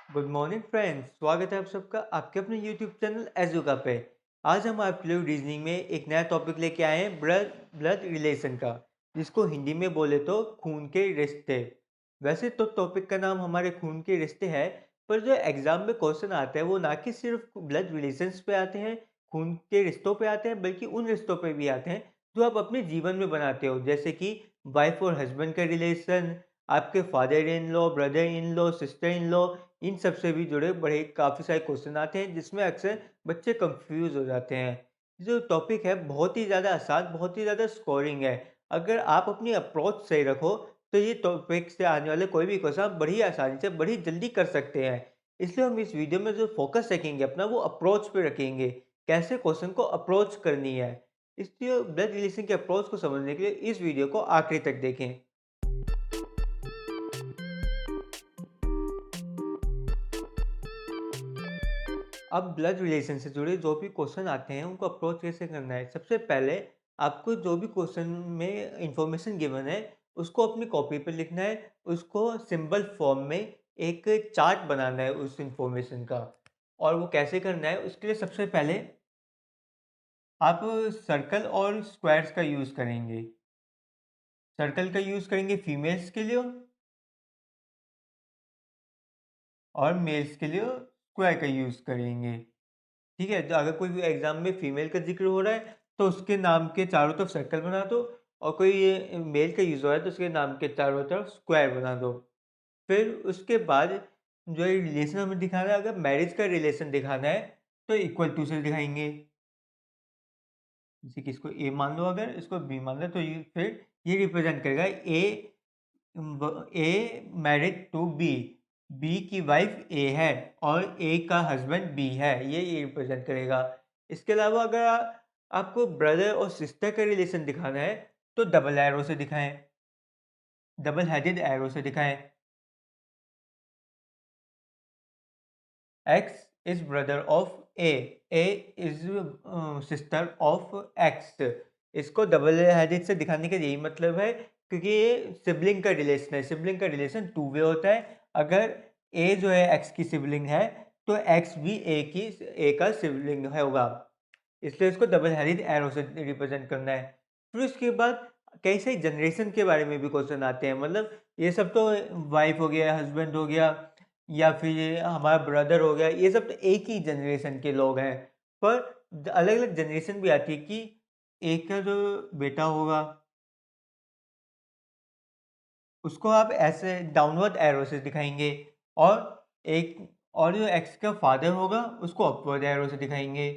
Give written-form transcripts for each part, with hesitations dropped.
Good morning friends, स्वागत है आप सबका आपके अपने यूट्यूब चैनल एजुका पे। आज हम आपके लिए रीजनिंग में एक नया टॉपिक लेके आए हैं, ब्लड ब्लड रिलेशन का, जिसको हिंदी में बोले तो खून के रिश्ते। वैसे तो टॉपिक का नाम हमारे खून के रिश्ते है, पर जो एग्जाम में क्वेश्चन आते हैं वो ना कि सिर्फ ब्लड रिलेशंस पे आते हैं, खून के रिश्तों पे आते हैं, बल्कि उन रिश्तों पे भी आते हैं जो आप अपने जीवन में बनाते हो, जैसे कि वाइफ और हस्बैंड का रिलेशन, आपके father in law, brother in law, sister in law. इन सब से भी जुड़े बड़े काफ़ी सारे क्वेश्चन आते हैं, जिसमें अक्सर बच्चे कंफ्यूज हो जाते हैं। जो टॉपिक है बहुत ही ज़्यादा आसान, बहुत ही ज़्यादा स्कोरिंग है। अगर आप अपनी अप्रोच सही रखो तो ये टॉपिक से आने वाले कोई भी क्वेश्चन आप बड़ी आसानी से बड़ी जल्दी कर सकते हैं। इसलिए हम इस वीडियो में जो फोकस रखेंगे अपना, वो अप्रोच पे रखेंगे, कैसे क्वेश्चन को अप्रोच करनी है। इसलिए ब्लड रिलेशन के अप्रोच को समझने के लिए इस वीडियो को आखिरी तक देखें। अब ब्लड रिलेशन से जुड़े जो भी क्वेश्चन आते हैं उनको अप्रोच कैसे करना है। सबसे पहले आपको जो भी क्वेश्चन में इंफॉर्मेशन गिवन है उसको अपनी कॉपी पर लिखना है। उसको सिंबल फॉर्म में एक चार्ट बनाना है उस इंफॉर्मेशन का। और वो कैसे करना है, उसके लिए सबसे पहले आप सर्कल और स्क्वायर्स का यूज़ करेंगे। सर्कल का यूज़ करेंगे फीमेल्स के लिए और मेल्स के लिए स्क्वायर का यूज़ करेंगे। ठीक है, तो अगर कोई भी एग्जाम में फीमेल का जिक्र हो रहा है तो उसके नाम के चारों तरफ सर्कल बना दो, और कोई ये मेल का यूज हो रहा है तो उसके नाम के चारों तरफ स्क्वायर बना दो। फिर उसके बाद जो ये रिलेशन हमें दिखाना है, अगर मैरिज का रिलेशन दिखाना है तो इक्वल टू से दिखाएंगे। जैसे कि इसको ए मान लो, अगर इसको बी मान लो, तो ये फिर ये रिप्रेजेंट करेगा ए मैरिड टू बी, बी की वाइफ ए है और ए का हस्बैंड बी है, ये रिप्रेजेंट करेगा। इसके अलावा अगर आपको ब्रदर और सिस्टर का रिलेशन दिखाना है तो डबल एरो से दिखाएं, डबल हेडेड एरो से दिखाएं। X is brother of A is sister of x. इसको डबल हेडेड से दिखाने का यही मतलब है, क्योंकि ये सिबलिंग का रिलेशन है। सिबलिंग का रिलेशन टू वे होता है। अगर ए जो है एक्स की सिबलिंग है तो एक्स भी ए का सिबलिंग होगा, इसलिए इसको डबल हेडेड एरो से रिप्रेजेंट करना है। फिर उसके बाद कई सारी जनरेशन के बारे में भी क्वेश्चन आते हैं। मतलब ये सब तो वाइफ हो गया, हस्बैंड हो गया, या फिर ये हमारा ब्रदर हो गया, ये सब तो एक ही जनरेशन के लोग हैं। पर अलग अलग जनरेशन भी आती है कि एक का जो बेटा होगा उसको आप ऐसे डाउनवर्ड एरो से दिखाएंगे, और एक और जो एक्स का फादर होगा उसको अपवर्ड एरो से दिखाएंगे।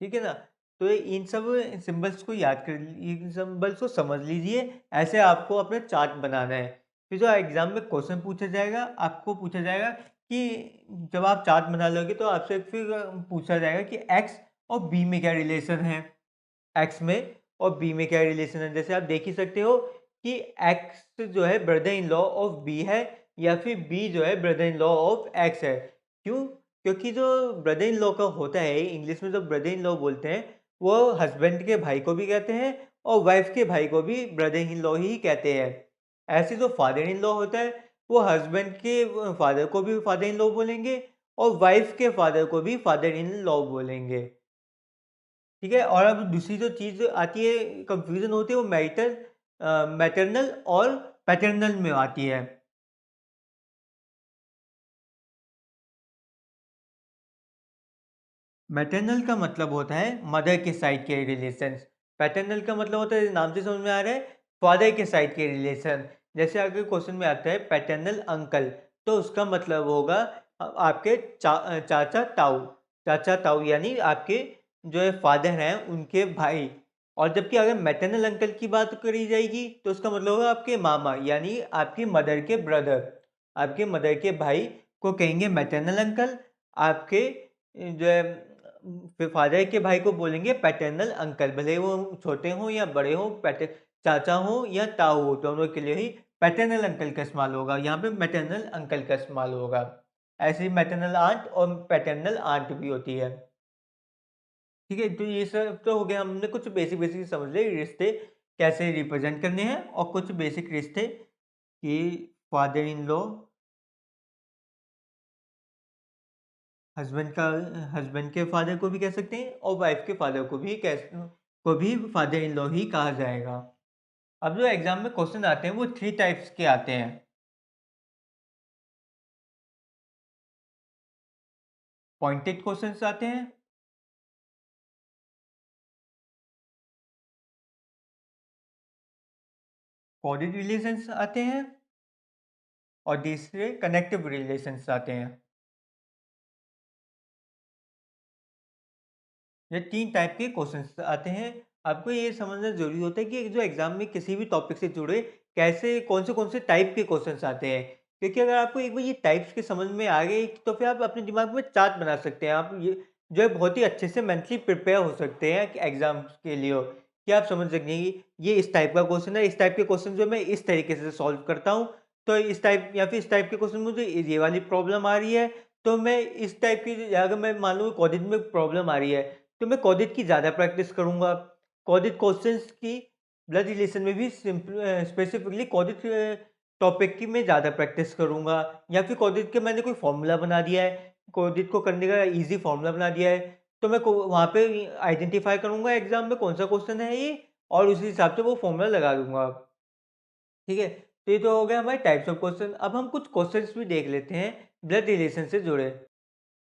ठीक है ना। तो इन सब सिंबल्स को याद कर, इन सिंबल्स को समझ लीजिए। ऐसे आपको अपना चार्ट बनाना है। फिर जो एग्जाम में क्वेश्चन पूछा जाएगा, आपको पूछा जाएगा कि जब आप चार्ट बना लोगे तो आपसे फिर पूछा जाएगा कि एक्स और बी में क्या रिलेशन है। एक्स में और बी में क्या रिलेशन है, जैसे आप देख ही सकते हो कि एक्स जो है brother in law of B है, या फिर बी जो है brother in law of X है। क्यों? क्योंकि जो ब्रदर इन लॉ का होता है, इंग्लिश में जो ब्रदर इन लॉ बोलते हैं, वो हस्बैंड के भाई को भी कहते हैं और वाइफ के भाई को भी ब्रदर इन लॉ ही कहते हैं। ऐसे जो फादर इन लॉ होता है वो हस्बैंड के फादर को भी फादर इन लॉ बोलेंगे और वाइफ के फादर को भी फादर इन लॉ बोलेंगे। ठीक है। और अब दूसरी जो चीज़ आती है, कंफ्यूजन होती है, वो मैटरनल और पैटर्नल में आती है। मैटरनल का मतलब होता है मदर के साइड के रिलेशंस। पैटर्नल का मतलब होता है, नाम से समझ में आ रहा है, फादर के साइड के रिलेशन। जैसे अगर क्वेश्चन में आता है पैटर्नल अंकल, तो उसका मतलब होगा आपके चाचा ताऊ। चाचा ताऊ यानी आपके जो है फादर हैं उनके भाई। और जबकि अगर मैटरनल अंकल की बात करी जाएगी तो उसका मतलब होगा आपके मामा, यानी आपकी मदर के ब्रदर। आपके मदर के भाई को कहेंगे मैटरनल अंकल। आपके जो है फिर फादर के भाई को बोलेंगे पैटर्नल अंकल, भले वो छोटे हों या बड़े हों, चाचा हो या ताऊ हो, दोनों के लिए ही पैटर्नल अंकल का इस्तेमाल होगा। यहाँ पे मैटरनल अंकल का इस्तेमाल होगा। ऐसे ही मैटरनल आंट और पैटर्नल आंट भी होती है। ठीक है, तो ये सब तो हो गया, हमने कुछ बेसिक बेसिक समझ लिए रिश्ते। कैसे रिप्रेजेंट करने हैं और कुछ बेसिक रिश्ते कि फादर इन लॉ हस्बैंड के फादर को भी कह सकते हैं और वाइफ के फादर को भी फादर इन लॉ ही कहा जाएगा। अब जो एग्जाम में क्वेश्चन आते हैं वो 3 टाइप्स के आते हैं। पॉइंटेड क्वेश्चंस आते हैं, कोडेड रिलेशंस आते हैं और तीसरे कनेक्टिव रिलेशंस आते हैं। ये 3 टाइप के क्वेश्चंस आते हैं। आपको ये समझना ज़रूरी होता है कि जो एग्ज़ाम में किसी भी टॉपिक से जुड़े कैसे कौन से टाइप के क्वेश्चंस आते हैं। क्योंकि अगर आपको एक बार ये टाइप्स के समझ में आ गए तो फिर आप अपने दिमाग में चार्ट बना सकते हैं। आप ये जो है बहुत ही अच्छे से मेंटली प्रिपेयर हो सकते हैं कि एग्ज़ाम्स के लिए हो, कि आप समझ सकें कि ये इस टाइप का क्वेश्चन है, इस टाइप के क्वेश्चन जो मैं इस तरीके से सॉल्व करता हूँ। तो इस टाइप या फिर इस टाइप के क्वेश्चन में मुझे ये वाली प्रॉब्लम आ रही है, तो मैं इस टाइप की अगर मैं मान लो कोडिंग में प्रॉब्लम आ रही है तो मैं कोडित की ज़्यादा प्रैक्टिस करूँगा। कोडित क्वेश्चंस की ब्लड रिलेशन में भी स्पेसिफिकली कोडित टॉपिक की मैं ज़्यादा प्रैक्टिस करूँगा। या फिर कोडित के मैंने कोई फ़ॉर्मूला बना दिया है, कोडित को करने का ईज़ी फ़ॉर्मूला बना दिया है, तो मैं को वहाँ पे आइडेंटिफ़ाई करूँगा एग्ज़ाम में कौन-सा क्वेश्चन है ये और उसी हिसाब से वो फ़ॉर्मूला लगा दूँगा। ठीक है? तो ये तो हो गया हमारे टाइप्स ऑफ क्वेश्चन। अब हम कुछ क्वेश्चंस भी देख लेते हैं ब्लड रिलेशन से जुड़े।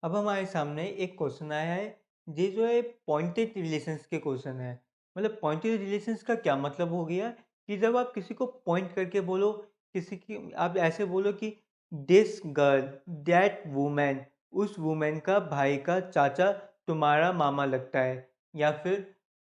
अब हमारे सामने एक क्वेश्चन आया है, ये जो है पॉइंटेड रिलेशंस के क्वेश्चन है। मतलब पॉइंटेड रिलेशंस का क्या मतलब हो गया कि जब आप किसी को पॉइंट करके बोलो, किसी की आप ऐसे बोलो कि दिस गर्ल, दैट वुमेन, उस वुमेन का भाई का चाचा तुम्हारा मामा लगता है। या फिर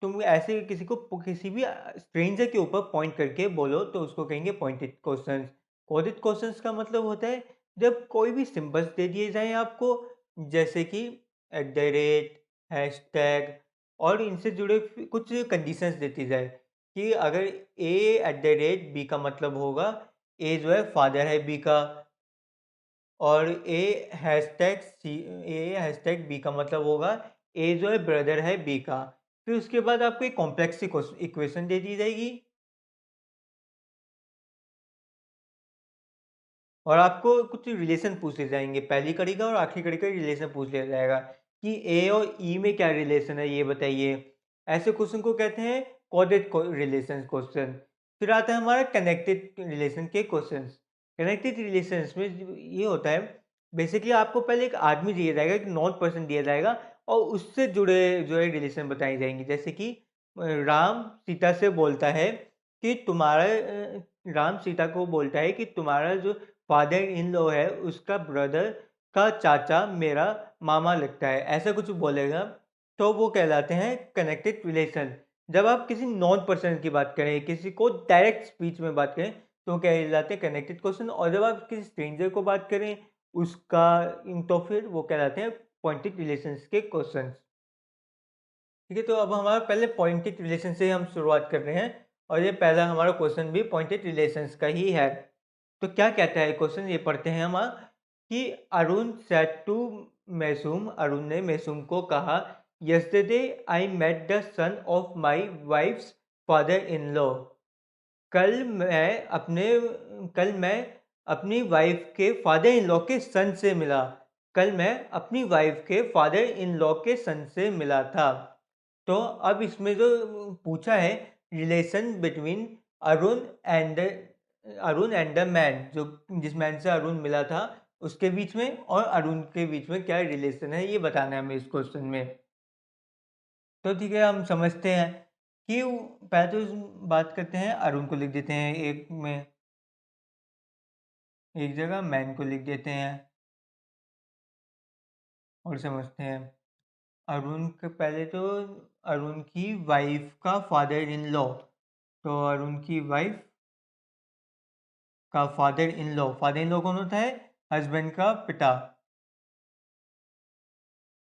तुम ऐसे किसी को किसी भी स्ट्रेंजर के ऊपर पॉइंट करके बोलो तो उसको कहेंगे पॉइंटेड क्वेश्चंस। कोडेड क्वेश्चंस का मतलब होता है जब कोई भी सिंबल्स दे दिए जाएं आपको, जैसे कि एट द रेट, हैशटैग और इनसे जुड़े कुछ कंडीशंस देती जाए कि अगर A at the rate B का मतलब होगा ए जो है फादर है बी का, और ए हैशटैग बी का मतलब होगा ए जो है ब्रदर है बी का। फिर उसके बाद आपको एक कॉम्प्लेक्स इक्वेशन दे दी जाएगी और आपको कुछ रिलेशन पूछ लिए जाएंगे, पहली कड़ी का और आखिरी कड़ी का रिलेशन पूछ लिया जाएगा कि ए और ई में क्या रिलेशन है ये बताइए। ऐसे क्वेश्चन को कहते हैं कोडेड रिलेशन क्वेश्चन। फिर आता है हमारा कनेक्टेड रिलेशन के क्वेश्चन। कनेक्टेड रिलेशन में ये होता है बेसिकली आपको पहले एक आदमी दिया जाएगा, एक नॉन पर्सन दिया जाएगा और उससे जुड़े जो है रिलेशन बताई जाएंगी। जैसे कि राम सीता से बोलता है कि राम सीता को बोलता है कि तुम्हारा जो फादर इन लॉ है उसका ब्रदर का चाचा मेरा मामा लगता है, ऐसा कुछ बोलेगा तो वो कहलाते हैं कनेक्टेड रिलेशन। जब आप किसी नॉन पर्सन की बात करें, किसी को डायरेक्ट स्पीच में बात करें तो कहलाते हैं कनेक्टेड क्वेश्चन, और जब आप किसी स्ट्रेंजर को बात करें उसका तो फिर वो कहलाते हैं पॉइंटेड रिलेशंस के क्वेश्चन। ठीक है, तो अब हमारा पहले पॉइंटेड रिलेशन से हम शुरुआत कर रहे हैं और ये पहला हमारा क्वेश्चन भी पॉइंटेड रिलेशंस का ही है। तो क्या कहता है क्वेश्चन, ये पढ़ते हैं हम कि अरुण सेड टू मैसूम, अरुण ने मैसूम को कहा yesterday I met the son of my wife's father in law. कल मैं अपने कल मैं अपनी वाइफ के फादर इन लॉ के सन से मिला। कल मैं अपनी वाइफ के फादर इन लॉ के सन से मिला था। तो अब इसमें जो पूछा है relation between Arun and Arun and the man, जो जिस मैन से अरुण मिला था उसके बीच में और अरुण के बीच में क्या रिलेशन है ये बताना है हमें इस क्वेश्चन में। तो ठीक है, हम समझते हैं कि पहले तो बात करते हैं, अरुण को लिख देते हैं एक जगह, मैन को लिख देते हैं और समझते हैं। अरुण के पहले तो अरुण की वाइफ का फादर इन लॉ, तो अरुण की वाइफ का फादर इन लॉ कौन होता है, हस्बैंड का पिता।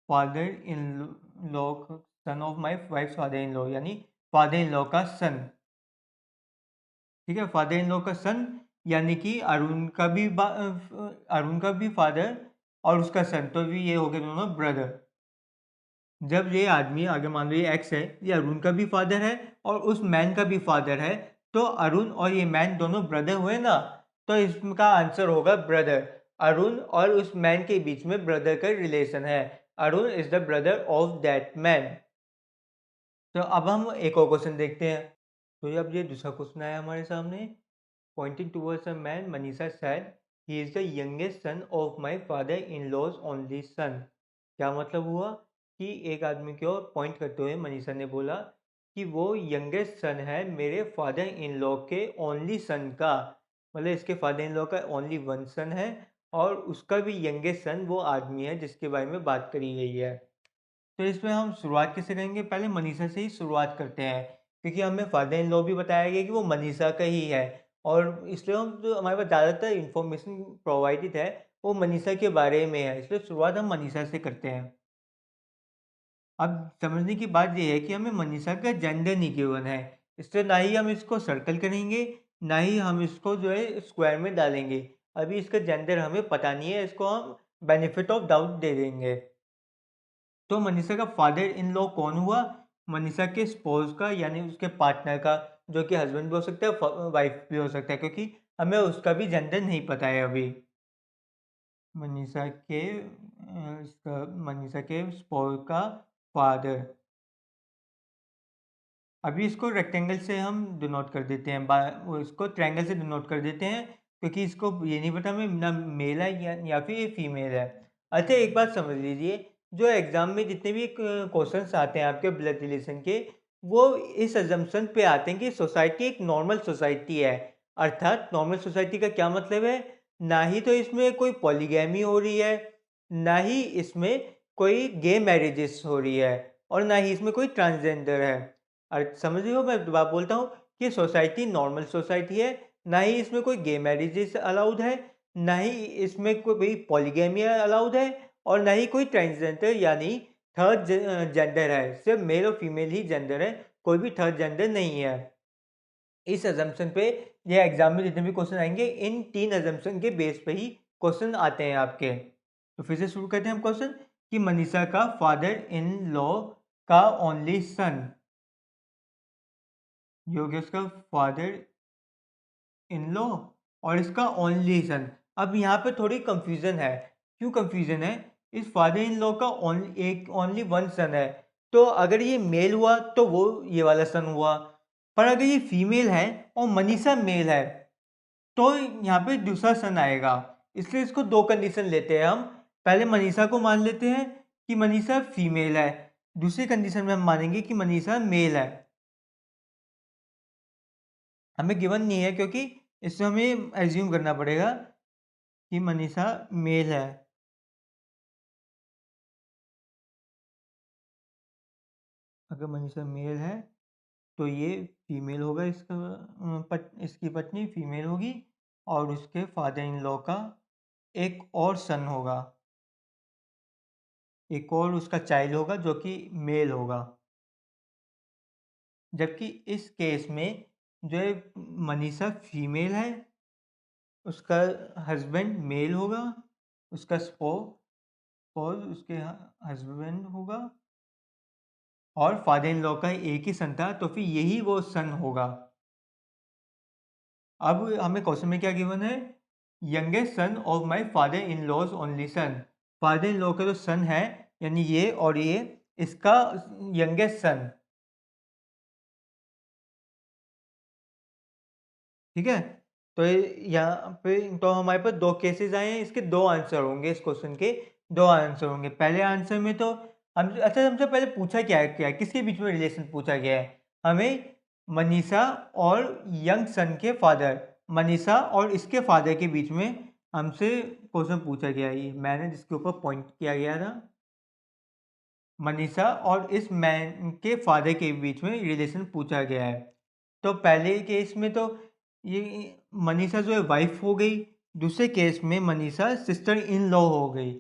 Father in law, sun of my wife father in law यानी फादर इन लॉ का सन। ठीक है, फादर इन लॉ का सन यानी कि अरुण का भी फादर और उसका सन, तो भी ये हो गए दोनों ब्रदर। जब ये आदमी, अगर मान लो ये एक्स है, ये अरुण का भी फादर है और उस मैन का भी फादर है, तो अरुण और ये मैन दोनों ब्रदर हुए ना, तो इसका आंसर होगा ब्रदर। अरुण और उस मैन के बीच में ब्रदर का रिलेशन है। Arun is the brother of that man. तो अब हम एक और क्वेश्चन देखते हैं। तो ये अब ये दूसरा क्वेश्चन आया हमारे सामने। Pointing towards a man, Manisha said he is the youngest son of my father in law's only son. क्या मतलब हुआ कि एक आदमी की ओर पॉइंट करते हुए मनीषा ने बोला कि वो यंगेस्ट सन है मेरे फादर इन लॉ के ओनली सन का। मतलब इसके फादर इन लॉ का ओनली वन सन है और उसका भी यंगेस्ट सन वो आदमी है जिसके बारे में बात करी गई है। तो इसमें हम शुरुआत कैसे करेंगे? पहले मनीषा से ही शुरुआत करते हैं, क्योंकि हमें फादर इन लॉ भी बताया गया कि वो मनीषा का ही है, और इसलिए हम जो हमारे पास ज़्यादातर इंफॉर्मेशन प्रोवाइडेड है वो मनीषा के बारे में है, इसलिए शुरुआत हम मनीषा से करते हैं। अब समझने की बात ये है कि हमें मनीषा का जेंडर नहीं गिवन है, इसलिए ना ही हम इसको सर्कल करेंगे, ना ही हम इसको जो है स्क्वायर में डालेंगे। अभी इसका जेंडर हमें पता नहीं है, इसको हम बेनिफिट ऑफ डाउट दे देंगे। तो मनीषा का फादर इन लॉ कौन हुआ? मनीषा के स्पोज का, यानी उसके पार्टनर का, जो कि हस्बैंड भी हो सकता है, वाइफ भी हो सकता है, क्योंकि हमें उसका भी जेंडर नहीं पता है अभी। मनीषा के स्पोज का फादर। अभी इसको रेक्टेंगल से हम डिनोट कर देते हैं, इसको ट्रायंगल से डिनोट कर देते हैं, क्योंकि इसको ये नहीं पता हमें ना मेल है या फिर ये फीमेल है। अच्छा, एक बात समझ लीजिए, जो एग्जाम में जितने भी क्वेश्चंस आते हैं आपके ब्लड रिलेशन के, वो इस अजम्पशन पे आते हैं कि सोसाइटी एक नॉर्मल सोसाइटी है। अर्थात नॉर्मल सोसाइटी का क्या मतलब है? ना ही तो इसमें कोई पॉलीगैमी हो रही है, ना ही इसमें कोई गे मैरिजेस हो रही है, और ना ही इसमें कोई ट्रांसजेंडर है। अरे समझ रहे हो, मैं बात बोलता हूँ कि सोसाइटी नॉर्मल सोसाइटी है, ना ही इसमें कोई गे मैरिजेस अलाउड है, ना ही इसमें कोई पॉलीगैमी अलाउड है, और ना ही कोई ट्रांसजेंडर यानी थर्ड जेंडर है। सिर्फ मेल और फीमेल ही जेंडर है, कोई भी थर्ड जेंडर नहीं है। इस अजम्पशन पे ये एग्जाम में जितने भी क्वेश्चन आएंगे, इन तीन अजम्पशन के बेस पे ही क्वेश्चन आते हैं आपके। तो फिर से शुरू करते हैं हम क्वेश्चन कि मनीषा का फादर इन लॉ का ओनली सन, योगेश का फादर इन लॉ और इसका ओनली सन। अब यहाँ पे थोड़ी कंफ्यूजन है। क्यों कंफ्यूजन है? इस फादर इन लॉ का ओनली वन सन है, तो अगर ये मेल हुआ तो वो ये वाला सन हुआ, पर अगर ये फीमेल है और मनीषा मेल है तो यहाँ पे दूसरा सन आएगा। इसलिए इसको दो कंडीशन लेते हैं हम। पहले मनीषा को मान लेते हैं कि मनीषा फीमेल है, दूसरी कंडीशन में हम मानेंगे कि मनीषा मेल है। हमें गिवन नहीं है, क्योंकि इससे हमें एज्यूम करना पड़ेगा कि मनीषा मेल है। अगर मनीषा मेल है तो ये फीमेल होगा, इसकी पत्नी फीमेल होगी, और उसके फादर इन लॉ का एक और सन होगा, एक और उसका चाइल्ड होगा जो कि मेल होगा। जबकि इस केस में जो है मनीषा फीमेल है, उसका हस्बैंड मेल होगा, उसका स्पोज उसके हस्बैंड होगा, और फादर इन लॉ का एक ही सन था, तो फिर यही वो सन होगा। अब हमें क्वेश्चन में क्या गिवन है? Youngest son of my father in law's only son. Father in law का जो सन है, यानी ये और ये, इसका यंगेस्ट सन। ठीक है, तो यहाँ पे तो हमारे पास दो केसेस आए हैं, इसके दो आंसर होंगे, इस क्वेश्चन के दो आंसर होंगे। पहले आंसर में तो हम, अच्छा हमसे पहले पूछा क्या है, किसके बीच में रिलेशन पूछा गया है? हमें मनीषा और यंग सन के फादर, मनीषा और इसके फादर के बीच में हमसे क्वेश्चन पूछा गया है। ये मैंने जिसके ऊपर पॉइंट किया गया था, मनीषा और इस मैन के फादर के बीच में रिलेशन पूछा गया है। तो पहले केस में तो ये मनीषा जो है वाइफ हो गई, दूसरे केस में मनीषा सिस्टर इन लॉ हो गई।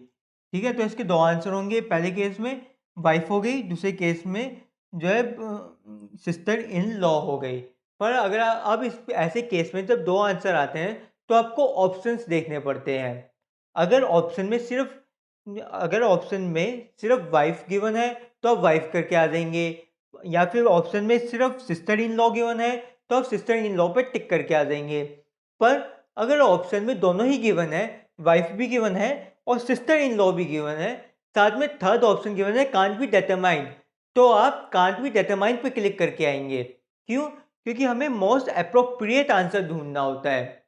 ठीक है, तो इसके दो आंसर होंगे। पहले केस में वाइफ हो गई, दूसरे केस में जो है सिस्टर इन लॉ हो गई। पर अगर अब इस ऐसे केस में जब दो आंसर आते हैं तो आपको ऑप्शंस देखने पड़ते हैं। अगर ऑप्शन में सिर्फ अगर ऑप्शन में सिर्फ वाइफ गिवन है तो आप वाइफ करके आ जाएंगे, या फिर ऑप्शन में सिर्फ सिस्टर इन लॉ गिवन है तो आप सिस्टर इन लॉ पे टिक करके आ जाएंगे। पर अगर ऑप्शन में दोनों ही गिवन है, वाइफ भी गिवन है और सिस्टर इन लॉ भी गिवन है, साथ में थर्ड ऑप्शन गिवन है कांट बी डिटरमाइंड, तो आप कांट बी डिटरमाइंड पे क्लिक करके आएंगे। क्यों? क्योंकि हमें मोस्ट अप्रोप्रिएट आंसर ढूंढना होता है,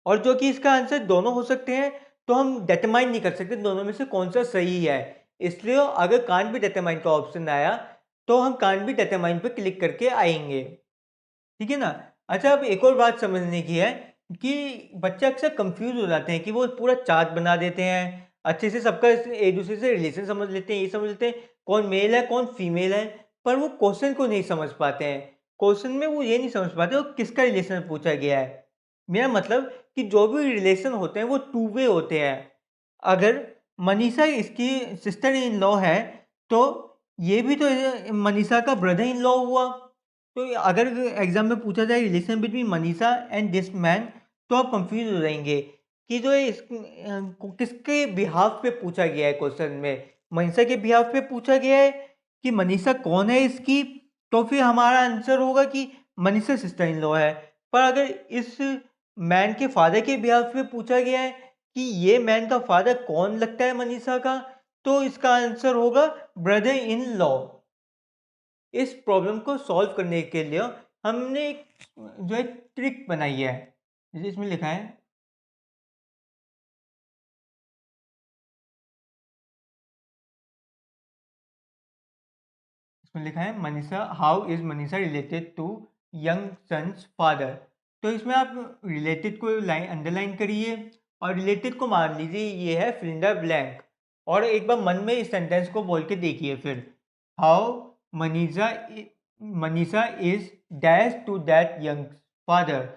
और जो कि इसका आंसर दोनों हो सकते हैं, तो हम डिटरमाइन नहीं कर सकते दोनों में से कौन सा सही है। इसलिए अगर कांट बी डिटरमाइन का ऑप्शन आया तो हम कांट बी डिटरमाइन पे क्लिक करके आएंगे। ठीक है ना? अच्छा, अब एक और बात समझने की है कि बच्चे अक्सर कंफ्यूज हो जाते हैं कि वो पूरा चार्ट बना देते हैं, अच्छे से सबका एक दूसरे से रिलेशन समझ लेते हैं, ये समझ लेते हैं कौन मेल है कौन फीमेल है, पर वो क्वेश्चन को नहीं समझ पाते हैं। क्वेश्चन में वो ये नहीं समझ पाते वो किसका रिलेशन पूछा गया है। मेरा मतलब कि जो भी रिलेशन होते हैं वो टू वे होते हैं। अगर मनीषा इसकी सिस्टर इन लॉ है, तो ये भी तो मनीषा का ब्रदर इन लॉ हुआ। तो अगर एग्जाम में पूछा जाए relation between Manisha and this man, तो आप कंफ्यूज हो जाएंगे कि जो है किसके बिहाफ पे पूछा गया है क्वेश्चन में। मनीषा के बिहाफ पे पूछा गया है कि मनीषा कौन है इसकी, तो फिर हमारा आंसर होगा कि मनीषा सिस्टर इन लॉ है। पर अगर इस मैन के फादर के बिहाफ पे पूछा गया है कि ये मैन का फादर कौन लगता है मनीषा का, तो इसका आंसर होगा ब्रदर इन लॉ। इस प्रॉब्लम को सॉल्व करने के लिए हमने एक जो है ट्रिक बनाई है, जैसे इसमें लिखा है, इसमें लिखा है Manisha, how is Manisha related to young son's father. तो इसमें आप रिलेटेड को लाइन अंडरलाइन करिए और रिलेटेड को मान लीजिए ये है फिल इन द ब्लैंक, और एक बार मन में इस सेंटेंस को बोल के देखिए फिर। How Manisha Manisha is dash to that young father,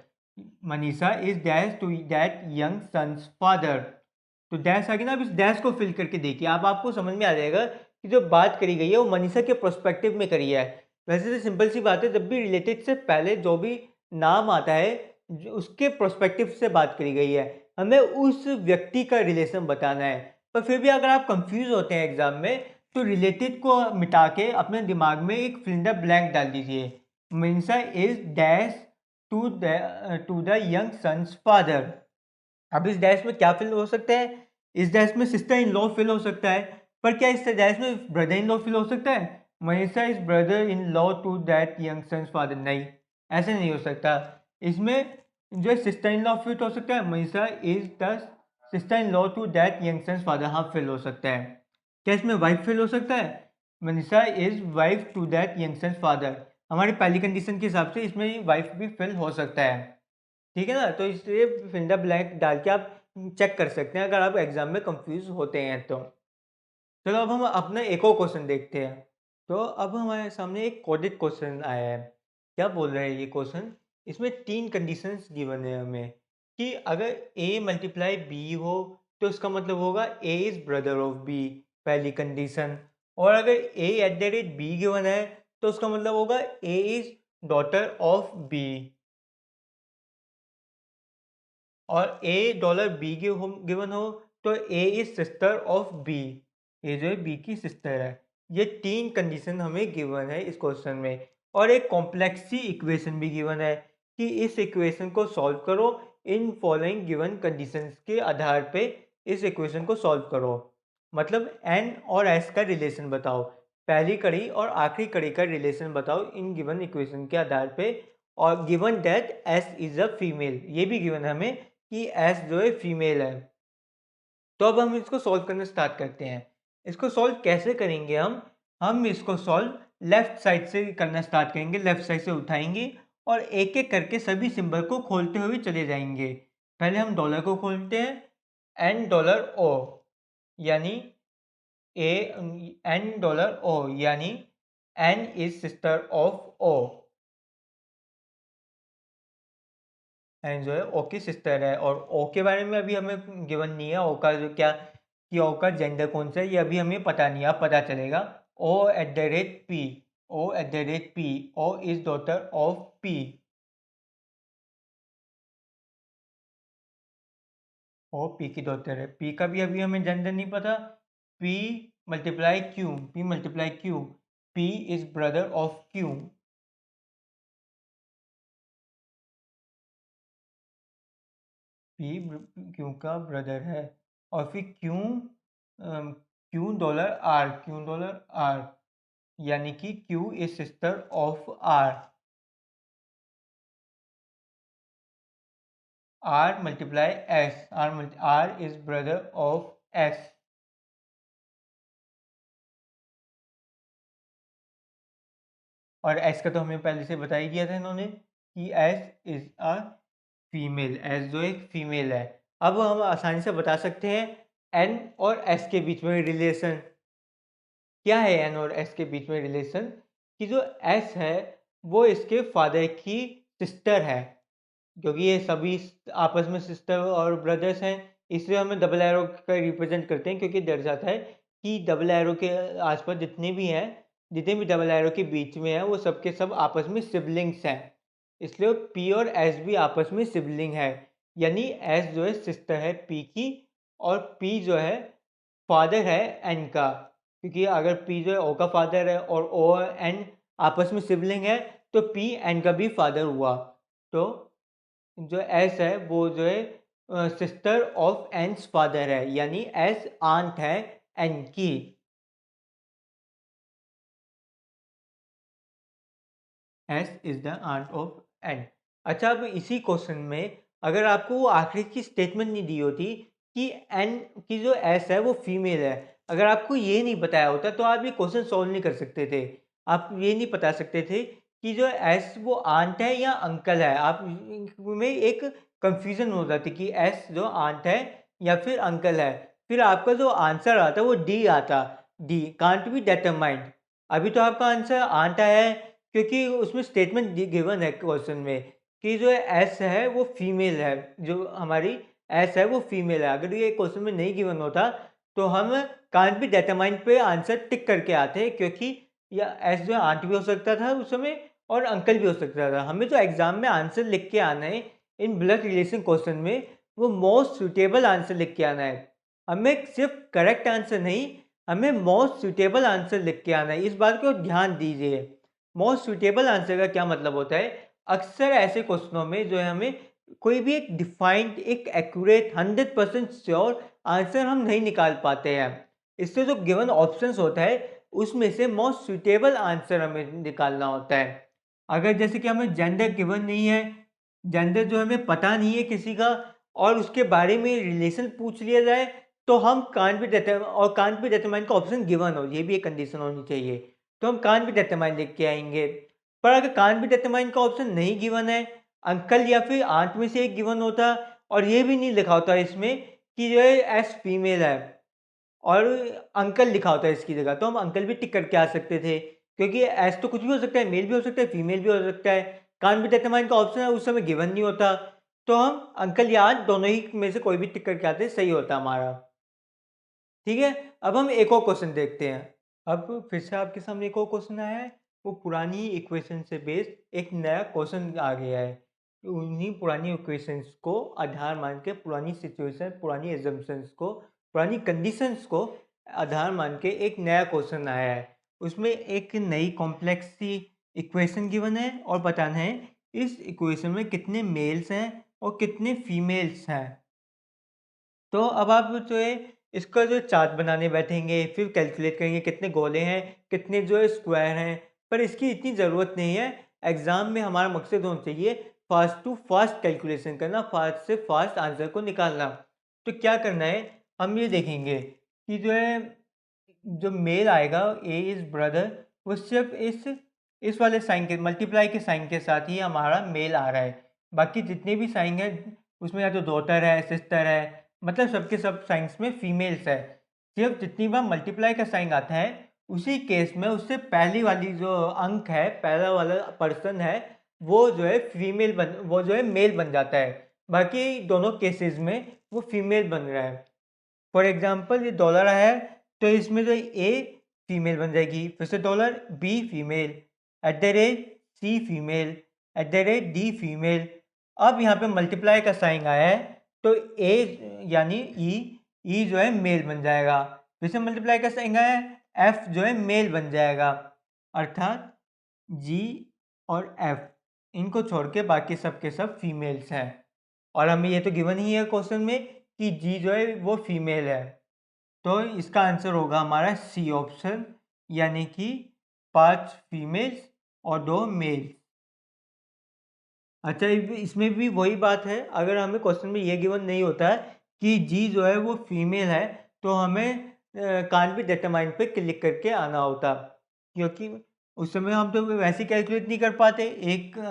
Manisha is dash to that young son's father. तो डैश आ गया ना, अब इस डैश को फिल करके देखिए, आप आपको समझ में आ जाएगा कि जो बात करी गई है वो मनीषा के प्रोस्पेक्टिव में करी है। वैसे तो सिंपल सी बात है, जब भी रिलेटेड से पहले जो भी नाम आता है उसके प्रोस्पेक्टिव से बात करी गई है, हमें उस व्यक्ति का रिलेशन बताना है। पर फिर भी अगर आप कंफ्यूज होते हैं एग्जाम में, तो रिलेटेड को मिटा के अपने दिमाग में एक फिल इन द ब्लैंक डाल दीजिए। Manisha is dash to the young son's father. अब इस डैश में क्या फिल हो सकता है? इस डैश में सिस्टर इन लॉ फिल हो सकता है, पर क्या इस डैश में ब्रदर इन लॉ फिल हो सकता है? Manisha is brother in law to that young son's father, नहीं, ऐसे नहीं हो सकता। इसमें जो सिस्टर इन लॉ फिट हो सकता है, Manisha is the sister in law to that young son's father, हाँ फिल हो सकता है। क्या इसमें वाइफ फिल हो सकता है? Manisha is wife to that young son's father, हमारी पहली कंडीशन के हिसाब से इसमें वाइफ भी फिल हो सकता है। ठीक है ना? तो इसलिए फिल इन द ब्लैंक डाल के आप चेक कर सकते हैं अगर आप एग्जाम में कंफ्यूज होते हैं तो। चलो अब हम अपना एक और क्वेश्चन देखते हैं। तो अब हमारे सामने एक कोडेड क्वेश्चन आया है। क्या बोल रहा है ये क्वेश्चन? इसमें तीन कंडीशंस गिवन है हमें कि अगर ए मल्टीप्लाई बी हो तो इसका मतलब होगा A is brother of B, पहली कंडीशन। और अगर A at the rate B given है तो उसका मतलब होगा A is daughter of B, और ए डॉलर बी गिवन हो तो A is sister of B, ये जो है बी की सिस्टर है। ये तीन कंडीशन हमें गिवन है इस क्वेश्चन में, और एक कॉम्प्लेक्स सी इक्वेशन भी गिवन है कि इस इक्वेशन को सॉल्व करो, इन फॉलोइंग गिवन कंडीशंस के आधार पे इस इक्वेशन को सॉल्व करो। मतलब एन और एस का रिलेशन बताओ, पहली कड़ी और आखिरी कड़ी का रिलेशन बताओ इन गिवन इक्वेशन के आधार पे, और given that S is a female, ये भी गिवन है हमें कि एस जो है फीमेल है। तो अब हम इसको सॉल्व करना स्टार्ट करते हैं। इसको सॉल्व कैसे करेंगे हम इसको सॉल्व लेफ्ट साइड से करना स्टार्ट करेंगे, लेफ्ट साइड से उठाएंगे और एक एक करके सभी सिंबल को खोलते हुए चले जाएंगे। पहले हम डॉलर को खोलते हैं, एन डॉलर ओ, यानी ए एन डॉलर ओ, यानी N is sister of O, and जो है ओ की सिस्टर है। और ओ के बारे में अभी हमें गिवन नहीं है, ओ का जो क्या कि ओ का जेंडर कौन सा है ये अभी हमें पता नहीं है, अब पता चलेगा। O at the rate P, O at the rate P, O is daughter of P, O P की डॉटर है। पी का भी अभी हमें जेंडर नहीं पता, P multiply Q, P multiply Q, P is brother of Q. P Q का ब्रदर है। और फिर Q, Q dollar R, Q dollar R, यानी कि Q is sister of R. R multiply S, R is brother of S. और S का तो हमें पहले से बता ही दिया था इन्होंने कि S is a female, S जो एक फीमेल है। अब हम आसानी से बता सकते हैं एन और एस के बीच में रिलेशन। क्या है एन और एस के बीच में रिलेशन? कि जो एस है वो इसके फादर की सिस्टर है, क्योंकि ये सभी आपस में सिस्टर और ब्रदर्स हैं, इसलिए हमें डबल एरो का रिप्रेजेंट करते हैं, क्योंकि दर्शाता है कि डबल एरो के आसपास जितने भी हैं, जितने भी डबल एरो के बीच में है, वो सबके सब आपस में सिबलिंग्स हैं। इसलिए पी और एस भी आपस में सिबलिंग है, यानी एस जो है सिस्टर है पी की, और पी जो है फादर है एन का, क्योंकि अगर पी जो है ओ का फादर है और ओ एन आपस में सिबलिंग है, तो पी एन का भी फादर हुआ। तो जो एस है वो जो है सिस्टर ऑफ एन्स फादर है, यानी एस आंट है एन की। S is the aunt of N. अच्छा, अब इसी क्वेश्चन में अगर आपको वो आखिरी की स्टेटमेंट नहीं दी होती कि एन की जो एस है वो फीमेल है, अगर आपको ये नहीं बताया होता तो आप ये क्वेश्चन सॉल्व नहीं कर सकते थे। आप ये नहीं बता सकते थे कि जो एस वो आंट है या अंकल है। आप में एक कंफ्यूजन हो जाती कि एस जो आंट है या फिर अंकल है। फिर आपका जो आंसर आता वो डी आता, डी कांट बी डिटरमाइंड। अभी तो आपका आंसर आंट आया है, क्योंकि उसमें स्टेटमेंट गिवन है क्वेश्चन में कि जो एस है वो फीमेल है, जो हमारी एस है वो फीमेल है। अगर ये क्वेश्चन में नहीं गिवन होता तो हम कांट बी डिटरमाइंड पे आंसर टिक करके आते, क्योंकि या एस जो आंट भी हो सकता था उस समय और अंकल भी हो सकता था। हमें जो एग्जाम में आंसर लिख के आना है इन ब्लड रिलेशन क्वेश्चन में, वो मोस्ट सुटेबल आंसर लिख के आना है। हमें सिर्फ करेक्ट आंसर नहीं, हमें मोस्ट सुटेबल आंसर लिख के आना है। इस बात को ध्यान दीजिए। मोस्ट सुटेबल आंसर का क्या मतलब होता है? अक्सर ऐसे क्वेश्चनों में जो है हमें कोई भी एक डिफाइंड, एक एक्यूरेट 100% श्योर आंसर हम नहीं निकाल पाते हैं। इससे जो गिवन ऑप्शंस होता है उसमें से मोस्ट सुटेबल आंसर हमें निकालना होता है। अगर जैसे कि हमें जेंडर गिवन नहीं है, जेंडर जो हमें पता नहीं है किसी का, और उसके बारे में रिलेशन पूछ लिया जाए, तो हम कांट बी डिटरमाइन, और कांट बी डिटरमाइन का ऑप्शन गिवन हो, ये भी एक कंडीशन होनी चाहिए, तो हम कांट बी डिटरमाइन लिख के आएंगे। पर अगर कांट बी डिटरमाइन का ऑप्शन नहीं गिवन है, अंकल या फिर आंट में से एक गिवन होता, और ये भी नहीं लिखा होता इसमें कि जो है एस फीमेल है, और अंकल लिखा होता है इसकी जगह, तो हम अंकल भी टिक करके आ सकते थे, क्योंकि एस तो कुछ भी हो सकता है, मेल भी हो सकता है, फीमेल भी हो सकता है। कान भी डिटरमाइन का ऑप्शन है उस समय गिवन नहीं होता, तो हम अंकल या आंट दोनों ही में से कोई भी टिक करके आते, सही होता हमारा। ठीक है, अब हम एक और क्वेश्चन देखते हैं। अब फिर से आपके सामने एक और क्वेश्चन आया है, वो पुरानी इक्वेशन से बेस्ड एक नया क्वेश्चन आ गया है। उन्हीं पुरानी इक्वेशंस को आधार मान के, पुरानी सिचुएशन, पुरानी एजम्पशंस को, पुरानी कंडीशंस को आधार मान के एक नया क्वेश्चन आया है। उसमें एक नई कॉम्प्लेक्स सी इक्वेशन गिवन है और बताना है इस इक्वेशन में कितने मेल्स हैं और कितने फीमेल्स हैं। तो अब आप जो है इसका जो चार्ट बनाने बैठेंगे, फिर कैलकुलेट करेंगे कितने गोले हैं, कितने जो है स्क्वायर हैं, पर इसकी इतनी ज़रूरत नहीं है। एग्ज़ाम में हमारा मकसद होना चाहिए फास्ट टू फास्ट कैलकुलेशन करना, फास्ट से फास्ट आंसर को निकालना। तो क्या करना है, हम ये देखेंगे कि जो है जो मेल आएगा ए इज़ ब्रदर, वो सिर्फ इस वाले साइन के, मल्टीप्लाई के साइन के साथ ही हमारा मेल आ रहा है। बाकी जितने भी साइन है उसमें या तो डॉटर है, सिस्टर है, मतलब सबके सब साइंस में फीमेल्स है। सिर्फ जितनी बार मल्टीप्लाई का साइन आता है उसी केस में उससे पहली वाली जो अंक है, पहला वाला पर्सन है, वो जो है वो जो है मेल बन जाता है। बाकी दोनों केसेस में वो फीमेल बन रहा है। फॉर एग्जाम्पल ये डॉलर है, तो इसमें जो ए फीमेल बन जाएगी, फिर से dollar, B female, at the rate C female, at the rate D female. अब यहाँ पे मल्टीप्लाई का साइन आया है, तो ए यानी ई जो है मेल बन जाएगा। फिर से मल्टीप्लाई कर सकेंगे, एफ जो है मेल बन जाएगा, अर्थात जी और एफ इनको छोड़ के बाकी सब के सब फीमेल्स हैं। और हमें ये तो गिवन ही है क्वेश्चन में कि जी जो है वो फीमेल है, तो इसका आंसर होगा हमारा सी ऑप्शन, यानी कि 5 फीमेल्स और 2 मेल्स। अच्छा, इसमें भी वही बात है, अगर हमें क्वेश्चन में ये गिवन नहीं होता है कि जी जो है वो फीमेल है, तो हमें कांट बी डिटरमाइंड पे क्लिक करके आना होता, क्योंकि उस समय हम तो वैसे कैलकुलेट नहीं कर पाते।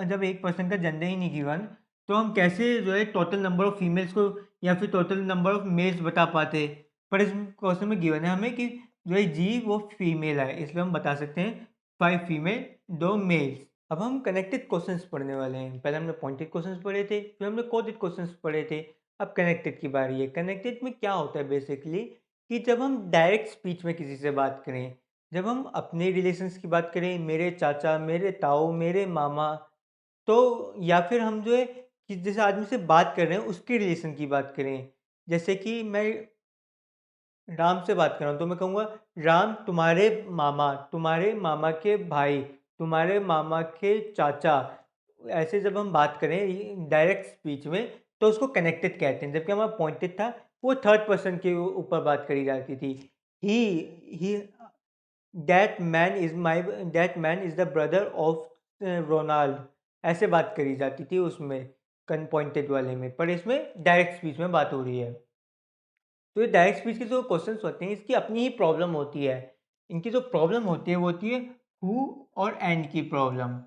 जब एक पर्सन का जेंडर ही नहीं गिवन, तो हम कैसे जो है टोटल नंबर ऑफ फीमेल्स को या फिर टोटल नंबर ऑफ मेल्स बता पाते। पर इस क्वेश्चन में गिवन है हमें कि जो है जी वो फीमेल है, इसलिए हम बता सकते हैं 5 फीमेल 2 मेल्स। अब हम कनेक्टेड क्वेश्चंस पढ़ने वाले हैं। पहले हमने पॉइंटेड क्वेश्चंस पढ़े थे, फिर हमने कोडेड क्वेश्चंस पढ़े थे। अब कनेक्टेड की बारी है। कनेक्टेड में क्या होता है बेसिकली, कि जब हम डायरेक्ट स्पीच में किसी से बात करें, जब हम अपने रिलेशंस की बात करें, मेरे चाचा, मेरे ताऊ, मेरे मामा, तो या फिर हम जो है कि जिस आदमी से बात कर रहे हैं उसके रिलेशन की बात करें। जैसे कि मैं राम से बात कर रहा हूँ तो मैं कहूँगा, राम तुम्हारे मामा के भाई, तुम्हारे मामा के चाचा। ऐसे जब हम बात करें डायरेक्ट स्पीच में, तो उसको कनेक्टेड कहते हैं। जबकि हमारा पॉइंटेड था, वो थर्ड पर्सन के ऊपर बात करी जाती थी। He that man is the brother of Ronald, ऐसे बात करी जाती थी उसमें, कन पॉइंटेड वाले में। पर इसमें डायरेक्ट स्पीच में बात हो रही है। तो ये डायरेक्ट स्पीच के जो क्वेश्चंस होते हैं, इसकी अपनी ही प्रॉब्लम होती है। इनकी जो प्रॉब्लम होती है वो होती है हु और एंड की प्रॉब्लम।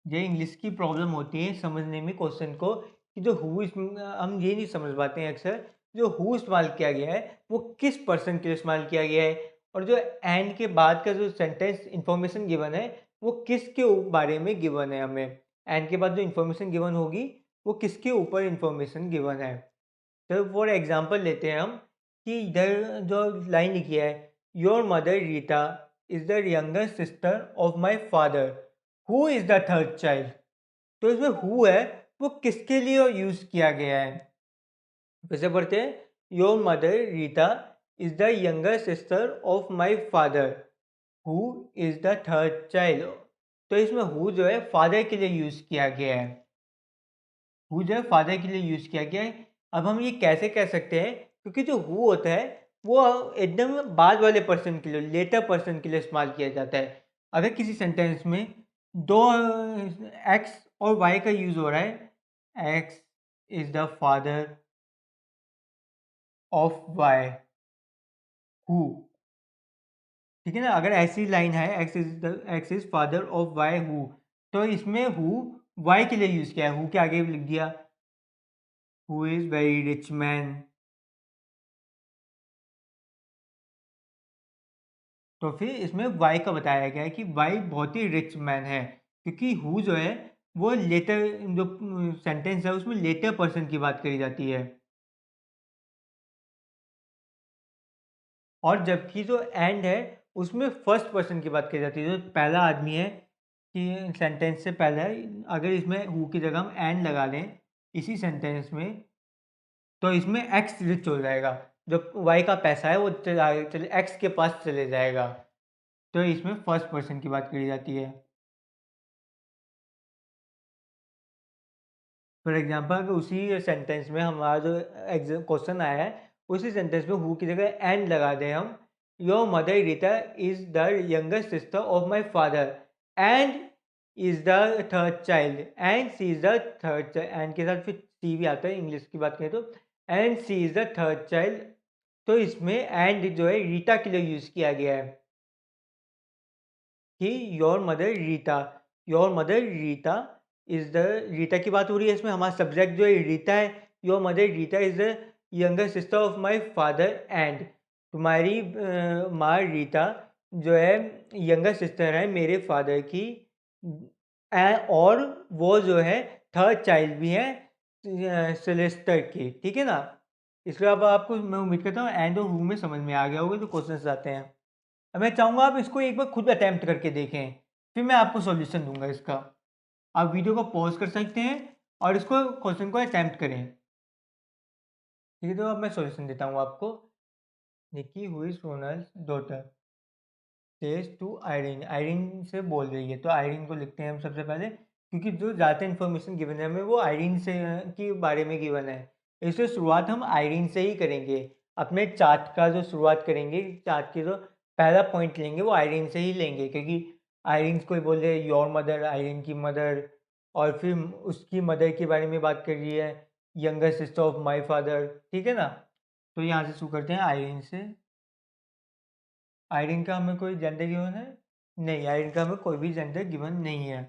ये इंग्लिश की प्रॉब्लम होती है समझने में क्वेश्चन को, कि जो हम ये नहीं समझ पाते हैं अक्सर, जो हु इस्तेमाल किया गया है वो किस पर्सन के लिए इस्तेमाल किया गया है, और जो एंड के बाद का जो सेंटेंस इंफॉर्मेशन गिवन है वो किसके बारे में गिवन है। हमें एंड के बाद जो इंफॉर्मेशन गिवन होगी वो किसके ऊपर इंफॉर्मेशन गिवन है। तो फॉर एग्जाम्पल लेते हैं हम, कि इधर जो लाइन लिखी है, your mother Rita is the younger sister of my father, who is the third child. तो इसमें हु है वो किसके लिए यूज किया गया है। फिर से पढ़ते हैं, your mother Rita is the younger sister of my father, who is the third child. तो इसमें हु जो है फादर के लिए यूज किया गया है, हु जो है फादर के लिए यूज किया गया है। अब हम ये कैसे कह सकते हैं, क्योंकि जो हु होता है वो एकदम बाद वाले पर्सन के लिए, लेटर पर्सन के लिए इस्तेमाल किया जाता है। अगर किसी सेंटेंस में दो एक्स और वाई का यूज हो रहा है, X is the father of Y, who, ठीक है ना। अगर ऐसी लाइन है, X is father of Y who, तो इसमें हु वाई के लिए यूज किया है, हु के आगे लिख दिया who is very rich man. तो फिर इसमें वाई का बताया गया है कि वाई बहुत ही रिच मैन है, क्योंकि हु जो है वो लेटर, जो सेंटेंस है उसमें लेटर पर्सन की बात करी जाती है। और जबकि जो एंड है उसमें फर्स्ट पर्सन की बात करी जाती है, जो पहला आदमी है कि सेंटेंस से पहले, अगर इसमें हु की जगह हम एंड लगा दें इसी सेंटेंस में, तो इसमें एक्स रिच हो जाएगा। जो वाई का पैसा है वो चले एक्स के पास चले जाएगा। तो इसमें फर्स्ट पर्सन की बात करी जाती है। फॉर एग्जाम्पल अगर उसी सेंटेंस में हमारा जो एग्जाम क्वेश्चन आया है, उसी सेंटेंस में हु की जगह एंड लगा दें हम, your mother Rita is the younger sister of my father and is the third child, and C is the third child, and के साथ फिर सी भी आता है इंग्लिश की बात करें तो, and C is the third child. तो इसमें एंड जो है रीता के लिए यूज किया गया है, कि your mother Rita is the, Rita की बात हो रही है इसमें, हमारा सब्जेक्ट जो है रीता है। Your mother Rita is the younger sister of my father and, तुम्हारी माँ रीता जो है यंगर सिस्टर है मेरे फादर की, और वो जो है थर्ड चाइल्ड भी है सेलेस्टर की, ठीक है ना। इसलिए अब आपको मैं उम्मीद करता हूँ एंड और हु में समझ में आ गया होगा जो क्वेश्चन आते हैं। अब मैं चाहूँगा आप इसको एक बार खुद अटेम्प्ट करके देखें, फिर मैं आपको सॉल्यूशन दूंगा इसका। आप वीडियो को पॉज कर सकते हैं और इसको क्वेश्चन को अटेम्प्ट करें। ठीक है, तो अब मैं सॉल्यूशन देता हूँ आपको। Nikki who is Ronald's daughter says to Irene, Irene से बोल रही है, तो आयरीन को लिखते हैं हम सबसे पहले, क्योंकि जो ज़्यादा इन्फॉर्मेशन गिवन है हमें वो आयरीन से के बारे में गिवन है, इसलिए शुरुआत हम आयरीन से ही करेंगे। अपने चार्ट का जो शुरुआत करेंगे, चार्ट के जो पहला पॉइंट लेंगे वो आयरीन से ही लेंगे, क्योंकि आयरीन कोई बोल रहे योर मदर, आयरीन की मदर, और फिर उसकी मदर के बारे में बात कर रही है, younger sister of my father, ठीक है ना। तो यहाँ से शुरू करते हैं आयरीन से। आयरन का हमें कोई जेंडर गिवन है? नहीं, आयरन का हमें कोई भी जेंडर गिवन नहीं है।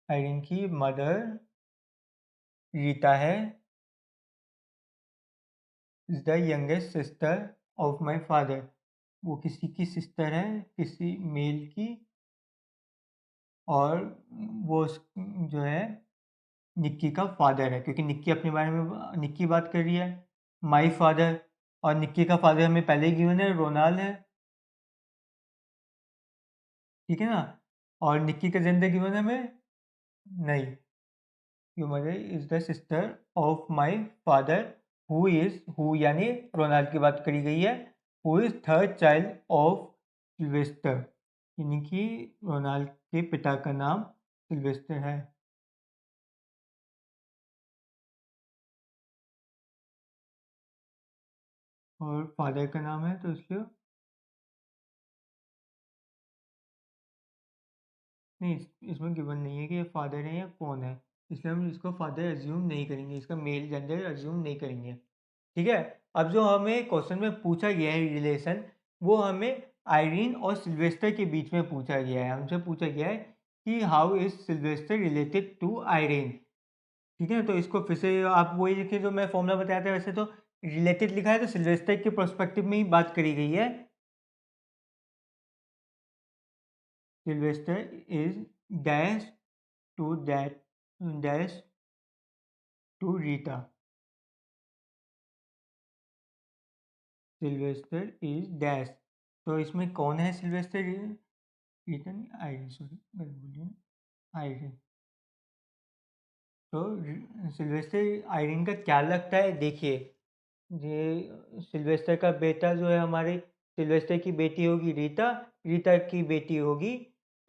आयरन की मदर रीता है, is the youngest sister of my father, वो किसी की सिस्टर है, किसी मेल की, और वो जो है निक्की का फादर है, क्योंकि निक्की अपने बारे में निक्की बात कर रही है, माई फादर, और निक्की का फादर हमें पहले ही गिवन है, रोनाल्ड है, ठीक है ना। और निक्की का जेंडर गिवन है हमें नहीं। Your mother is the sister of my father who यानी रोनाल्ड की बात करी गई है, who is third child of Sylvester, यानी कि रोनाल्ड के पिता का नाम सिल्वेस्टर है। और फादर का नाम है तो इसलिए नहीं, इसमें गिवन नहीं है कि ये फादर है या कौन है, इसलिए हम इसको फादर एज्यूम नहीं करेंगे, इसका मेल जेंडर एज्यूम नहीं करेंगे, ठीक है। अब जो हमें क्वेश्चन में पूछा गया है रिलेशन, वो हमें आयरीन और सिल्वेस्टर के बीच में पूछा गया है, हमसे पूछा गया है कि how is Sylvester related to Irene, ठीक है। तो इसको फिर से आप वही लिखिए जो मैं फॉर्मूला बताया था, वैसे तो रिलेटेड लिखा है तो सिल्वेस्टर के प्रोस्पेक्टिव में ही बात करी गई है। Sylvester is dash to that dash to Rita, Sylvester is dash, तो इसमें कौन है सिल्वेस्टर, रीटा नहीं, आयरीन, सॉरी बोलिए, आयरीन। तो सिल्वेस्टर आयरीन का क्या लगता है, देखिए, ये सिल्वेस्टर का बेटा जो है हमारे, सिल्वेस्टर की बेटी होगी रीता, रीता की बेटी होगी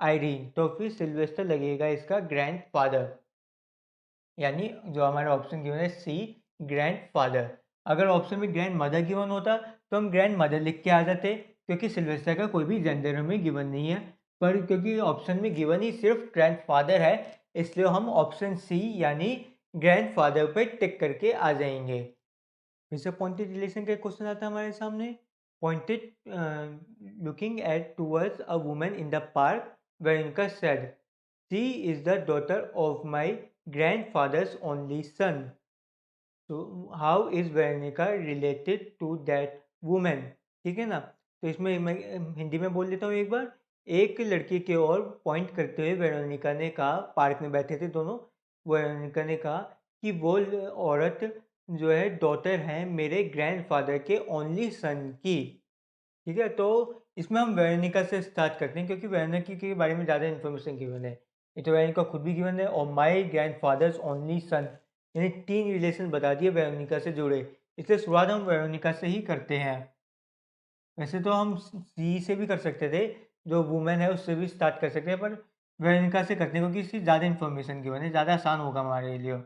आयरीन, तो फिर सिल्वेस्टर लगेगा इसका ग्रैंड फादर, यानी जो हमारा ऑप्शन गिवन है सी, ग्रैंड फादर। अगर ऑप्शन में ग्रैंड मदर गिवन होता तो हम ग्रैंड मदर लिख के आ जाते, क्योंकि सिल्वेस्टर का कोई भी जेंडर हमें गिवन नहीं है, पर क्योंकि ऑप्शन में गिवन ही सिर्फ ग्रैंड फादर है, इसलिए हम ऑप्शन सी यानी ग्रैंड फादर पर टिक करके आ जाएंगे। फिर से पॉइंटेड रिलेशन का क्वेश्चन आता है हमारे सामने। Pointed looking at towards a woman in the park Veronica said she is the daughter of my grandfather's only son. So how is Veronica related to that woman? ठीक है ना। तो इसमें मैं हिंदी में बोल देता हूँ एक बार। एक लड़की की ओर पॉइंट करते हुए वेरोनिका ने कहा, पार्क में बैठे थे दोनों, वेरोनिका ने कहा कि वो औरत जो है डॉटर है मेरे ग्रैंडफादर के ओनली सन की, ठीक है। तो इसमें हम वेरोनिका से स्टार्ट करते हैं, क्योंकि वेरोनिका के बारे में ज़्यादा इन्फॉर्मेशन गिवन है, ये तो वेरोनिका खुद भी गिवन है, और माई ग्रैंडफादर्स ओनली सन, यानी 3 रिलेशन बता दिए वेरोनिका से जुड़े, इसलिए शुरुआत हम वेरोनिका से ही करते हैं। वैसे तो हम सी से भी कर सकते थे, जो वुमेन है उससे भी स्टार्ट कर सकते हैं, पर वेरोनिका से करते हैं क्योंकि इसकी ज़्यादा इन्फॉर्मेशन गिवन है, ज़्यादा आसान होगा हमारे लिए।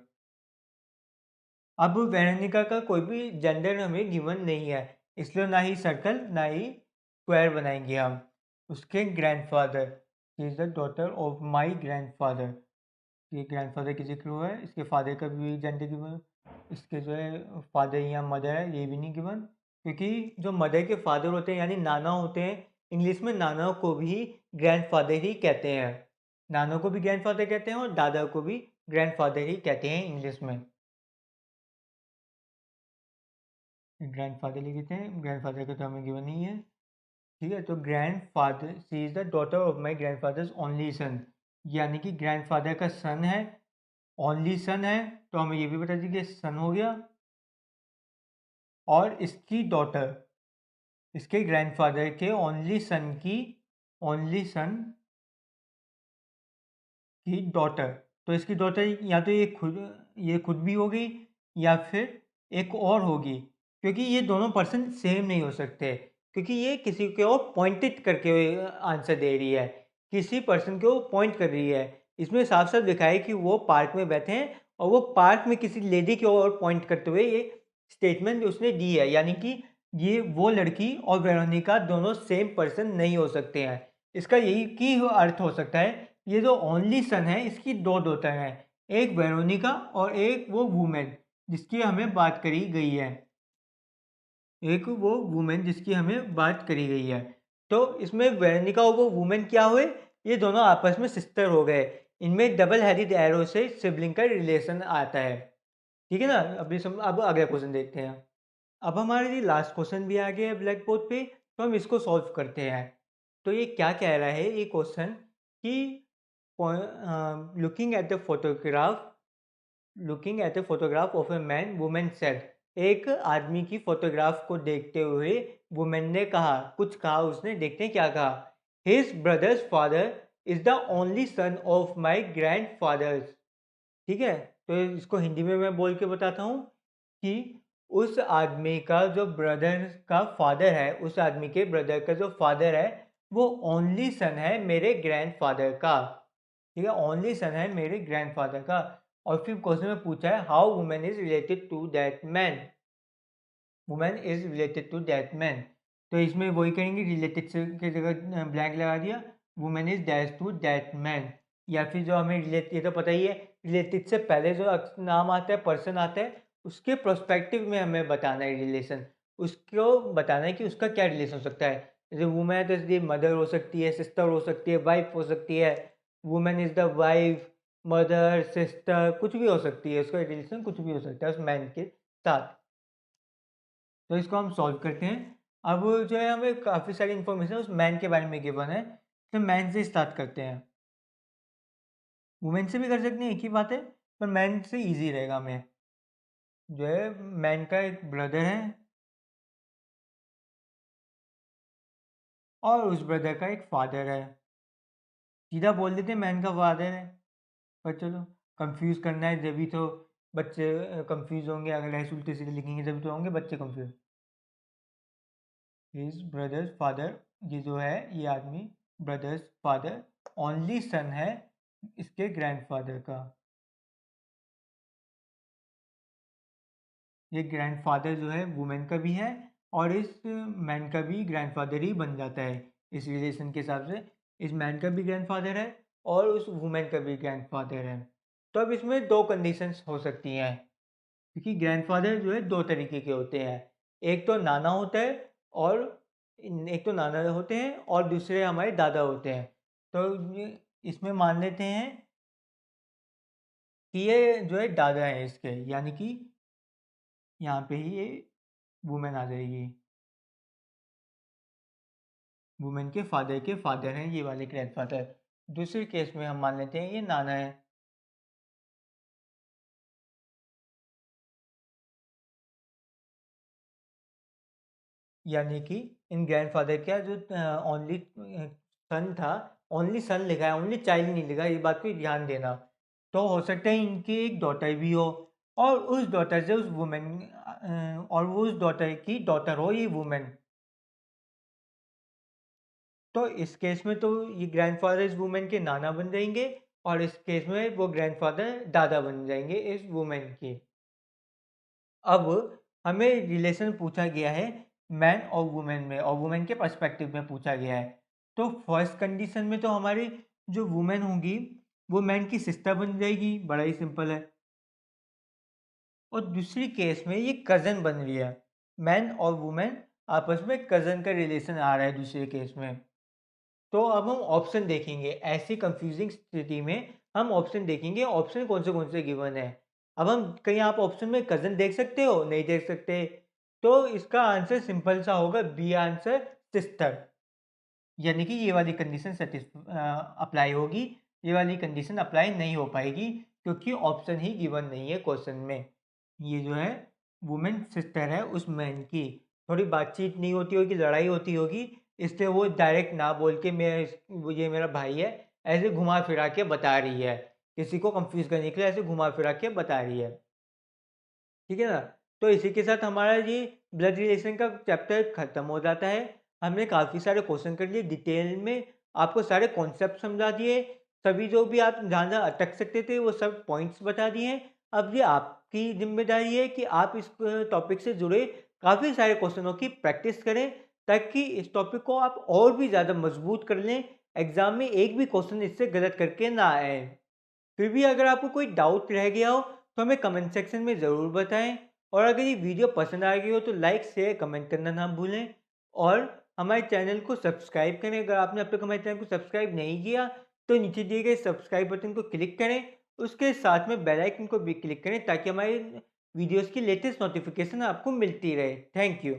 अब वेरोनिका का कोई भी जेंडर हमें गिवन नहीं है, इसलिए ना ही सर्कल ना ही स्क्वायर बनाएंगे हम। उसके grandfather, she is the daughter of my grandfather, ये ग्रैंडफादर की जिक्र हुआ है, इसके फादर का भी जेंडर गिवन, इसके जो है फादर या मदर है ये भी नहीं गिवन, क्योंकि जो मदर के फादर होते हैं यानी नाना होते हैं, इंग्लिश में नाना को भी ग्रैंडफादर ही कहते हैं, नाना को भी ग्रैंडफादर कहते हैं और दादा को भी ग्रैंडफादर ही कहते हैं इंग्लिश में। ग्रैंडफादर लिख देते हैं, ग्रैंडफादर का तो हमें गिवन नहीं है, ठीक है। तो grandfather, she is the daughter of my grandfathers only son, यानी कि ग्रैंडफादर का सन है, ओनली सन है, तो हमें ये भी बता दीजिए सन हो गया, और इसकी डॉटर, इसके ग्रैंडफादर के ओनली सन की, ओनली सन की डॉटर, तो इसकी डॉटर या तो ये खुद भी होगी या फिर एक और होगी, क्योंकि ये दोनों पर्सन सेम नहीं हो सकते, क्योंकि ये किसी के और पॉइंटेड करके आंसर दे रही है, किसी पर्सन को पॉइंट कर रही है। इसमें साफ साफ दिखा है कि वो पार्क में बैठे हैं और वो पार्क में किसी लेडी की ओर पॉइंट करते हुए ये स्टेटमेंट उसने दी है, यानी कि ये वो लड़की और वेरोनिका दोनों सेम पर्सन नहीं हो सकते हैं। इसका यही की अर्थ हो सकता है, ये जो ओनली सन है इसकी दो डॉटर हैं, एक वेरोनिका और एक वो वुमेन जिसकी हमें बात करी गई है, एक वो वुमेन जिसकी हमें बात करी गई है। तो इसमें वेरोनिका और वो वुमेन क्या हुए, ये दोनों आपस में सिस्टर हो गए। इनमें डबल हेडेड एरो से सिबलिंग का रिलेशन आता है। ठीक है ना, अब अगला क्वेश्चन देखते हैं। अब हमारे लिए लास्ट क्वेश्चन भी आ गया है ब्लैक बोर्ड पे, तो हम इसको सॉल्व करते हैं। तो ये क्या कह रहा है ये क्वेश्चन कि looking at the photograph looking at a photograph of a man women said, एक आदमी की फोटोग्राफ को देखते हुए वुमेन ने कहा, कुछ कहा उसने, देखते हैं क्या कहा। His brother's father is the only son of my grandfather's. ठीक है, तो इसको हिंदी में मैं बोल के बताता हूँ कि उस आदमी का जो ब्रदर का फादर है, उस आदमी के ब्रदर का जो फादर है वो ओनली सन है मेरे ग्रैंडफादर का। ठीक है, ओनली सन है मेरे ग्रैंडफादर का। और फिर क्वेश्चन में पूछा है how women is related to that man, women is related to that man. तो इसमें वही करेंगे, रिलेटेड से की जगह ब्लैंक लगा दिया, women is dash to that man. या फिर जो हमें रिलेट, ये तो पता ही है, रिलेटेड से पहले जो नाम आता है, पर्सन आता है, उसके प्रोस्पेक्टिव में हमें बताना है रिलेशन, उसको बताना है कि उसका क्या रिलेशन हो सकता है। जैसे वुमेन है तो इसलिए मदर हो सकती है, सिस्टर हो सकती है, वाइफ हो सकती है। Women is the wife, mother, sister, कुछ भी हो सकती है, उसका रिलेशन कुछ भी हो सकता है उस मैन के साथ। तो इसको हम सॉल्व करते हैं। अब जो है हमें काफ़ी सारी इन्फॉर्मेशन उस मैन के बारे में गिवन है, तो मैन से स्टार्ट करते हैं। वुमेन से भी कर सकते हैं, एक ही बात है, पर मैन से इजी रहेगा हमें। जो है मैन का एक ब्रदर है और उस ब्रदर का एक फादर है। सीधा बोल देते हैं मैन का फादर है, पर चलो कंफ्यूज करना है जब भी तो बच्चे कंफ्यूज होंगे, अगर ऐसे उल्टे सीधे लिखेंगे जब तो होंगे बच्चे कंफ्यूज। हिज ब्रदर्स फादर, ये जो है ये आदमी ब्रदर्स फादर ओनली सन है इसके ग्रैंडफादर का। ये ग्रैंडफादर जो है वुमेन का भी है और इस मैन का भी ग्रैंडफादर ही बन जाता है इस रिलेशन के हिसाब से। इस मैन का भी ग्रैंडफादर है और उस वुमेन का भी ग्रैंडफादर है। तो अब इसमें दो कंडीशंस हो सकती हैं, क्योंकि ग्रैंडफादर जो है दो तरीके के होते हैं, एक तो नाना होता है और एक तो नाना होते हैं और दूसरे हमारे दादा होते हैं। तो इसमें मान लेते हैं कि ये जो है दादा है इसके, यानी कि यहाँ पे ही ये वुमेन आ जाएगी, वुमेन के फादर हैं ये वाले ग्रैंडफादर। दूसरे केस में हम मान लेते हैं ये नाना है, यानी कि इन ग्रैंडफादर का जो ओनली सन था, ओनली सन लिखा है, ओनली चाइल्ड नहीं लिखा, ये बात को ध्यान देना। तो हो सकता है इनकी एक डॉटर भी हो और उस डॉटर से उस वुमेन और वो उस डॉटर की डॉटर हो ये वुमेन। तो इस केस में तो ये ग्रैंडफादर इस वुमेन के नाना बन जाएंगे और इस केस में वो ग्रैंडफादर दादा बन जाएंगे इस वुमेन के। अब हमें रिलेशन पूछा गया है मैन और वुमेन में, और वुमेन के पर्सपेक्टिव में पूछा गया है। तो फर्स्ट कंडीशन में तो हमारी जो वुमेन होंगी वो मैन की सिस्टर बन जाएगी, बड़ा ही सिंपल है। और दूसरी केस में ये कज़न बन रही है, मैन और वुमेन आपस में कज़न का रिलेशन आ रहा है दूसरे केस में। तो अब हम ऑप्शन देखेंगे, ऐसी कंफ्यूजिंग स्थिति में हम ऑप्शन देखेंगे, ऑप्शन कौन से गिवन है। अब हम कहीं आप ऑप्शन में कज़न देख सकते हो, नहीं देख सकते, तो इसका आंसर सिंपल सा होगा, बी आंसर सिस्टर, यानी कि ये वाली कंडीशन अप्लाई होगी, ये वाली कंडीशन अप्लाई नहीं हो पाएगी क्योंकि ऑप्शन ही गिवन नहीं है क्वेश्चन में। ये जो है वुमेन सिस्टर है उस मैन की, थोड़ी बातचीत नहीं होती होगी, लड़ाई होती होगी, इसलिए वो डायरेक्ट ना बोल के ये मेरा भाई है, ऐसे घुमा फिरा के बता रही है। किसी को कंफ्यूज करने के लिए ऐसे घुमा फिरा के बता रही है। ठीक है ना? तो इसी के साथ हमारा ये ब्लड रिलेशन का चैप्टर खत्म हो जाता है। हमने काफ़ी सारे क्वेश्चन कर लिए डिटेल में, आपको सारे कॉन्सेप्ट समझा दिए, सभी जो भी आप जहाँ-जहाँ अटक सकते थे वो सब पॉइंट्स बता दिए हैं। अब ये आपकी ज़िम्मेदारी है कि आप इस टॉपिक से जुड़े काफ़ी सारे क्वेश्चनों की प्रैक्टिस करें, ताकि इस टॉपिक को आप और भी ज़्यादा मजबूत कर लें, एग्ज़ाम में एक भी क्वेश्चन इससे गलत करके ना आए। फिर भी अगर आपको कोई डाउट रह गया हो तो हमें कमेंट सेक्शन में ज़रूर बताएं, और अगर ये वीडियो पसंद आ गई हो तो लाइक शेयर कमेंट करना ना भूलें, और हमारे चैनल को सब्सक्राइब करें। अगर आपने अब तक हमारे चैनल को सब्सक्राइब नहीं किया तो नीचे दिए गए सब्सक्राइब बटन को क्लिक करें, उसके साथ में बेल आइकन को भी क्लिक करें ताकि हमारे वीडियोज़ की लेटेस्ट नोटिफिकेशन आपको मिलती रहे। Thank you.